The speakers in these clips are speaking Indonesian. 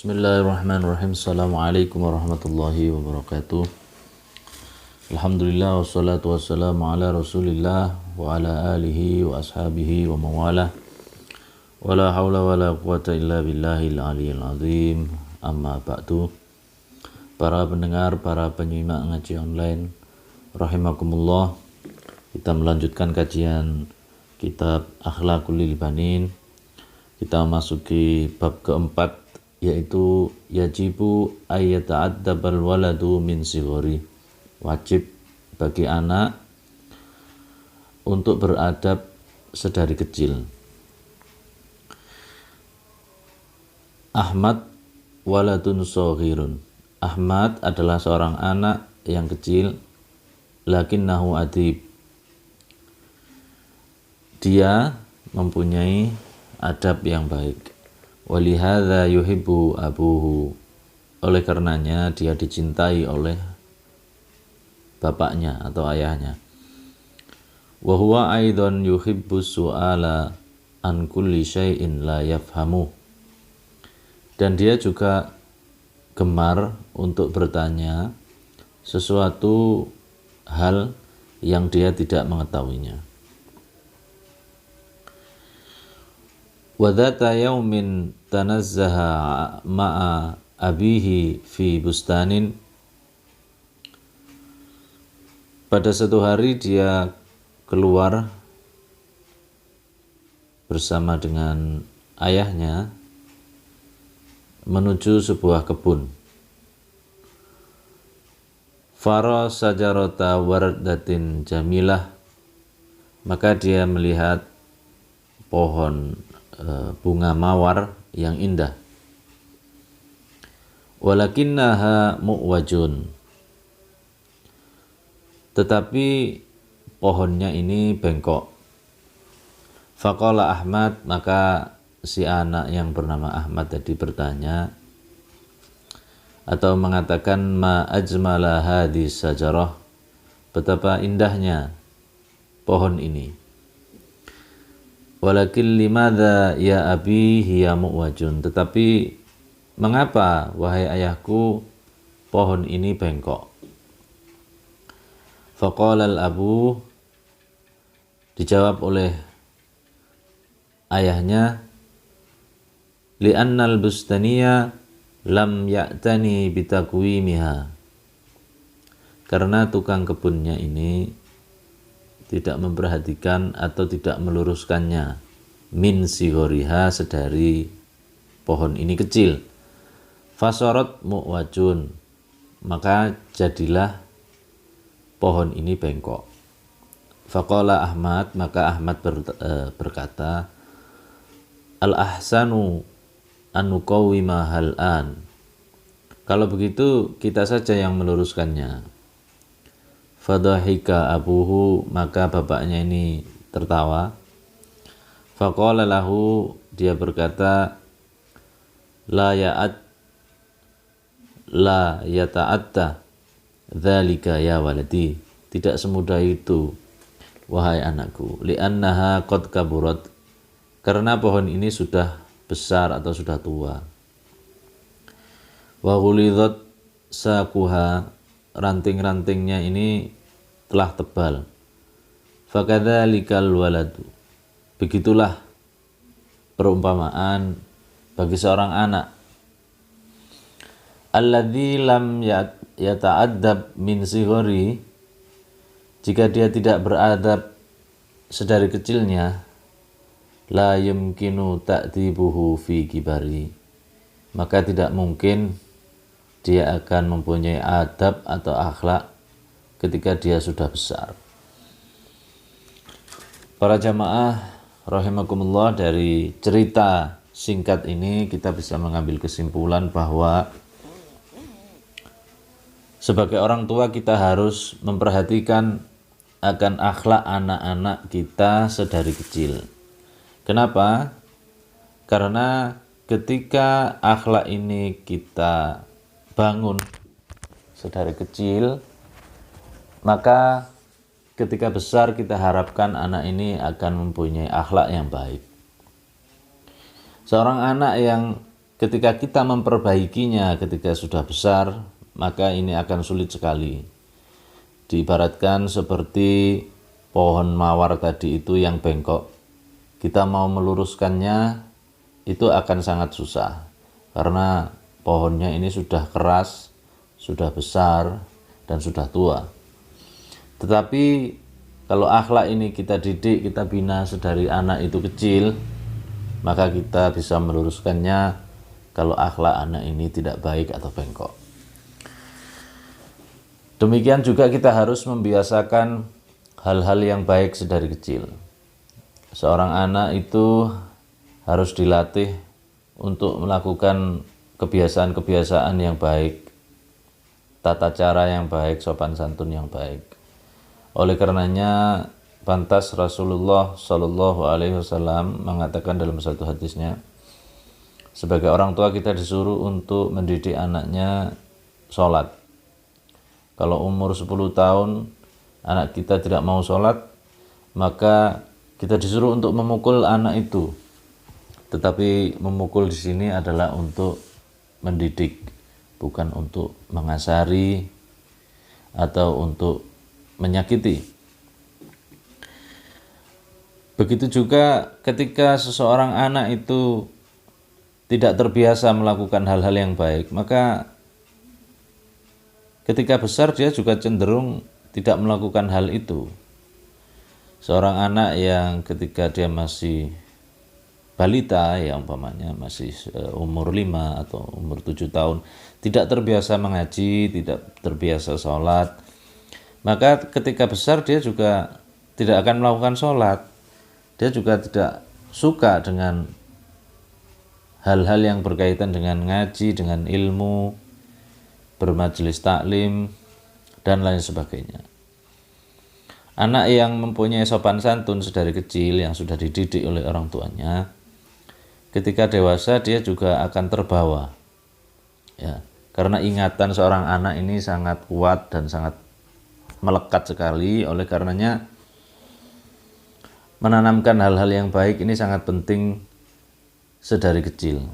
Bismillahirrahmanirrahim. Assalamualaikum warahmatullahi wabarakatuh. Alhamdulillah wassalatu wassalamu ala rasulillah wa ala alihi wa ashabihi wa mawalah. Wa la hawla wa la quwata illa billahil aliyil azim. Amma ba'du. Para pendengar, para penyimak ngaji online, rahimakumullah. Kita melanjutkan kajian kitab Akhlaqul lil Banin. Kita masuki bab keempat, yaitu yajibu ayyata'addabal waladu min sighari. Wajib bagi anak untuk beradab sedari kecil. Ahmad waladun shaghirun. Ahmad adalah seorang anak yang kecil, lakinnahu adib. Dia mempunyai adab yang baik. Walihadza yuhibbu abuhu. Oleh karenanya dia dicintai oleh bapaknya atau ayahnya. Wa huwa aidan yuhibbu su'ala an kulli syai'in la yafhamu. Dan dia juga gemar untuk bertanya sesuatu hal yang dia tidak mengetahuinya. Wa dzata yaumin tanazzaha ma'a abihi fi bustanin. Pada satu hari dia keluar bersama dengan ayahnya menuju sebuah kebun. Fara sajarata wardatin jamilah. Maka dia melihat pohon bunga mawar yang indah. Walakinnaha mu'wajun. Tetapi pohonnya ini bengkok. Faqala Ahmad, maka si anak yang bernama Ahmad tadi bertanya atau mengatakan, ma ajmala hadis sajarah, betapa indahnya pohon ini. Walakin limadha ya abi hiya mu'wajun, tetapi mengapa wahai ayahku pohon ini bengkok? Faqala al-abu, dijawab oleh ayahnya, li'annal bustaniya lam ya'tani bitakwimiha, karena tukang kebunnya ini tidak memperhatikan atau tidak meluruskannya, min sighariha, sedari pohon ini kecil. Fasarat mu'wajun, maka jadilah pohon ini bengkok. Faqala Ahmad, maka Ahmad berkata, al-ahsanu an nuqawwima hal'an. Kalau begitu kita saja yang meluruskannya. Fadhahika abuhu, maka bapaknya ini tertawa. Faqala lahu, dia berkata, la yata'atta dzalika ya waladi, tidak semudah itu wahai anakku. Li'annaha qad kaburat, karena pohon ini sudah besar atau sudah tua. Wa ghulidzat saquha, ranting-rantingnya ini telah tebal. Fakadzalikal waladu, begitulah perumpamaan bagi seorang anak. Alladzi lam yata'addab min sighari, jika dia tidak beradab sedari kecilnya, la yumkinu ta'dibuhu fi kibari, maka tidak mungkin dia akan mempunyai adab atau akhlak ketika dia sudah besar. Para jamaah rahimakumullah, dari cerita singkat ini kita bisa mengambil kesimpulan bahwa sebagai orang tua kita harus memperhatikan akan akhlak anak-anak kita sedari kecil. Kenapa? Karena ketika akhlak ini kita bangun sedari kecil, maka ketika besar kita harapkan anak ini akan mempunyai akhlak yang baik. Seorang anak yang ketika kita memperbaikinya ketika sudah besar, maka ini akan sulit sekali. Diibaratkan seperti pohon mawar tadi itu yang bengkok. Kita mau meluruskannya itu akan sangat susah karena pohonnya ini sudah keras, sudah besar, dan sudah tua. Tetapi kalau akhlak ini kita didik, kita bina sedari anak itu kecil, maka kita bisa meluruskannya kalau akhlak anak ini tidak baik atau bengkok. Demikian juga kita harus membiasakan hal-hal yang baik sedari kecil. Seorang anak itu harus dilatih untuk melakukan kebiasaan-kebiasaan yang baik, tata cara yang baik, sopan santun yang baik. Oleh karenanya pantas Rasulullah Shallallahu Alaihi Wasallam mengatakan dalam satu hadisnya, sebagai orang tua kita disuruh untuk mendidik anaknya sholat. Kalau umur 10 tahun anak kita tidak mau sholat, maka kita disuruh untuk memukul anak itu. Tetapi memukul di sini adalah untuk mendidik, bukan untuk mengasari atau untuk menyakiti. Begitu juga ketika seseorang anak itu tidak terbiasa melakukan hal-hal yang baik, maka ketika besar dia juga cenderung tidak melakukan hal itu. Seorang anak yang ketika dia masih balita, ya umpamanya masih umur 5 atau umur 7 tahun, tidak terbiasa mengaji, tidak terbiasa sholat, maka ketika besar dia juga tidak akan melakukan sholat. Dia juga tidak suka dengan hal-hal yang berkaitan dengan ngaji, dengan ilmu, bermajelis taklim, dan lain sebagainya. Anak yang mempunyai sopan santun sedari kecil, yang sudah dididik oleh orang tuanya, ketika dewasa dia juga akan terbawa. Ya, karena ingatan seorang anak ini sangat kuat dan sangat melekat sekali. Oleh karenanya menanamkan hal-hal yang baik ini sangat penting sedari kecil.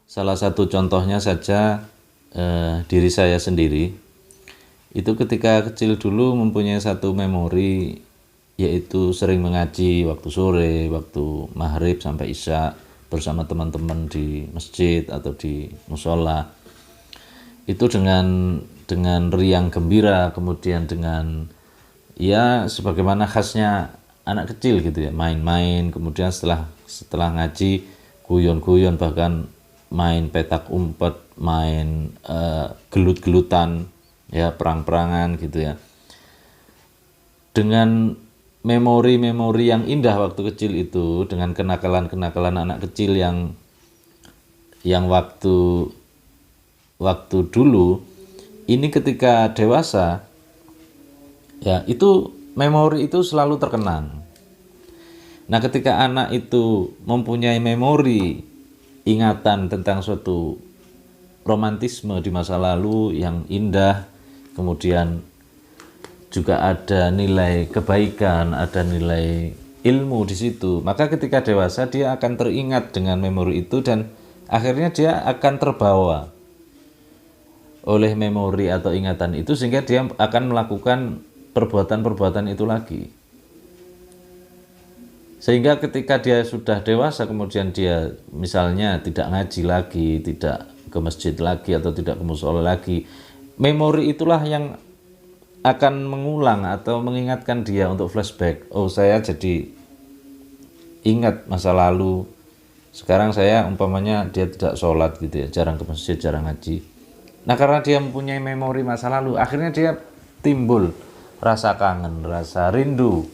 Salah satu contohnya saja diri saya sendiri. Itu ketika kecil dulu mempunyai satu memori, yaitu sering mengaji waktu sore, waktu maghrib sampai isya bersama teman-teman di masjid atau di musola. Itu dengan riang gembira, kemudian dengan ya sebagaimana khasnya anak kecil gitu ya, main-main, kemudian setelah ngaji guyon-guyon, bahkan main petak umpet, main gelut-gelutan, ya perang-perangan gitu ya. Dengan memori-memori yang indah waktu kecil itu, dengan kenakalan-kenakalan anak kecil yang waktu dulu, ini ketika dewasa ya itu memori itu selalu terkenang. Nah, ketika anak itu mempunyai memori ingatan tentang suatu romantisme di masa lalu yang indah, kemudian juga ada nilai kebaikan, ada nilai ilmu di situ, maka ketika dewasa dia akan teringat dengan memori itu dan akhirnya dia akan terbawa oleh memori atau ingatan itu, sehingga dia akan melakukan perbuatan-perbuatan itu lagi. Sehingga ketika dia sudah dewasa, kemudian dia misalnya tidak ngaji lagi, tidak ke masjid lagi, atau tidak ke musola lagi, memori itulah yang akan mengulang atau mengingatkan dia untuk flashback. Oh, saya jadi ingat masa lalu. Sekarang saya umpamanya dia tidak sholat gitu ya, jarang ke masjid, jarang ngaji. Nah, karena dia mempunyai memori masa lalu, akhirnya dia timbul rasa kangen, rasa rindu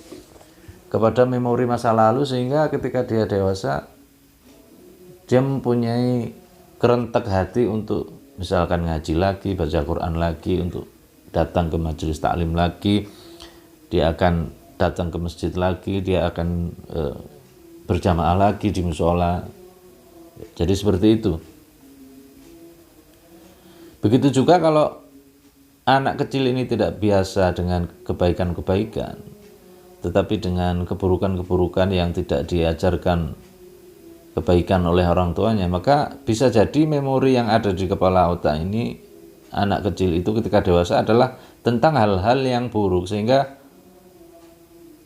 kepada memori masa lalu, sehingga ketika dia dewasa dia mempunyai kerentek hati untuk misalkan ngaji lagi, baca Quran lagi, untuk datang ke majelis taklim lagi, dia akan datang ke masjid lagi, dia akan berjamaah lagi di musola. Jadi seperti itu. Begitu juga kalau anak kecil ini tidak biasa dengan kebaikan-kebaikan, tetapi dengan keburukan-keburukan yang tidak diajarkan kebaikan oleh orang tuanya, maka bisa jadi memori yang ada di kepala otak ini anak kecil itu ketika dewasa adalah tentang hal-hal yang buruk, sehingga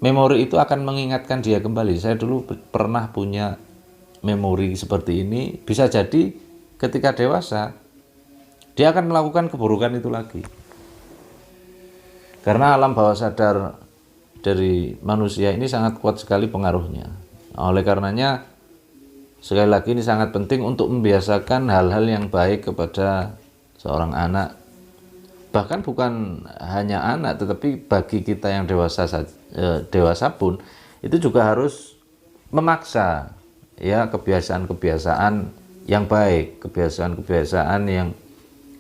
memori itu akan mengingatkan dia kembali. Saya dulu pernah punya memori seperti ini. Bisa jadi ketika dewasa dia akan melakukan keburukan itu lagi, karena alam bawah sadar dari manusia ini sangat kuat sekali pengaruhnya. Oleh karenanya, sekali lagi ini sangat penting untuk membiasakan hal-hal yang baik kepada seorang anak. Bahkan bukan hanya anak, tetapi bagi kita yang dewasa pun itu juga harus memaksa ya kebiasaan-kebiasaan yang baik, kebiasaan-kebiasaan yang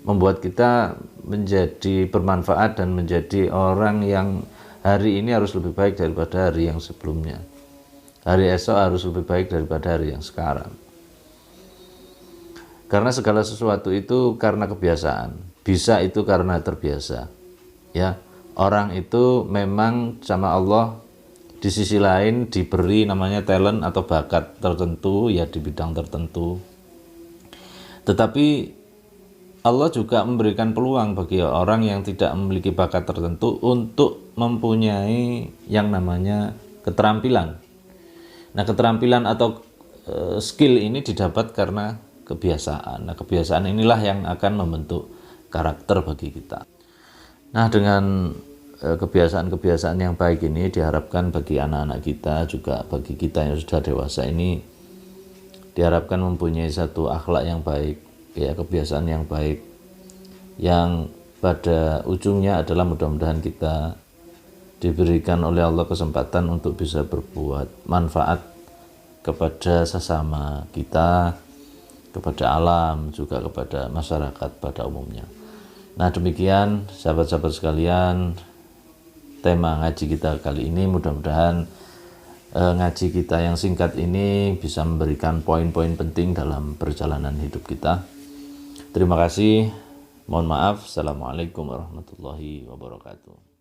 membuat kita menjadi bermanfaat dan menjadi orang yang hari ini harus lebih baik daripada hari yang sebelumnya. Hari esok harus lebih baik daripada hari yang sekarang. Karena segala sesuatu itu karena kebiasaan. Bisa itu karena terbiasa. Ya, orang itu memang sama Allah di sisi lain diberi namanya talent atau bakat tertentu ya di bidang tertentu. Tetapi Allah juga memberikan peluang bagi orang yang tidak memiliki bakat tertentu untuk mempunyai yang namanya keterampilan. Nah, keterampilan atau skill ini didapat karena kebiasaan. Nah, kebiasaan inilah yang akan membentuk karakter bagi kita. Nah, dengan kebiasaan-kebiasaan yang baik ini diharapkan bagi anak-anak kita, juga bagi kita yang sudah dewasa ini, diharapkan mempunyai satu akhlak yang baik, ya, kebiasaan yang baik, yang pada ujungnya adalah mudah-mudahan kita diberikan oleh Allah kesempatan untuk bisa berbuat manfaat kepada sesama kita, kepada alam, juga kepada masyarakat pada umumnya. Nah, demikian sahabat-sahabat sekalian, tema ngaji kita kali ini. Mudah-mudahan ngaji kita yang singkat ini bisa memberikan poin-poin penting dalam perjalanan hidup kita. Terima kasih. Mohon maaf. Assalamualaikum warahmatullahi wabarakatuh.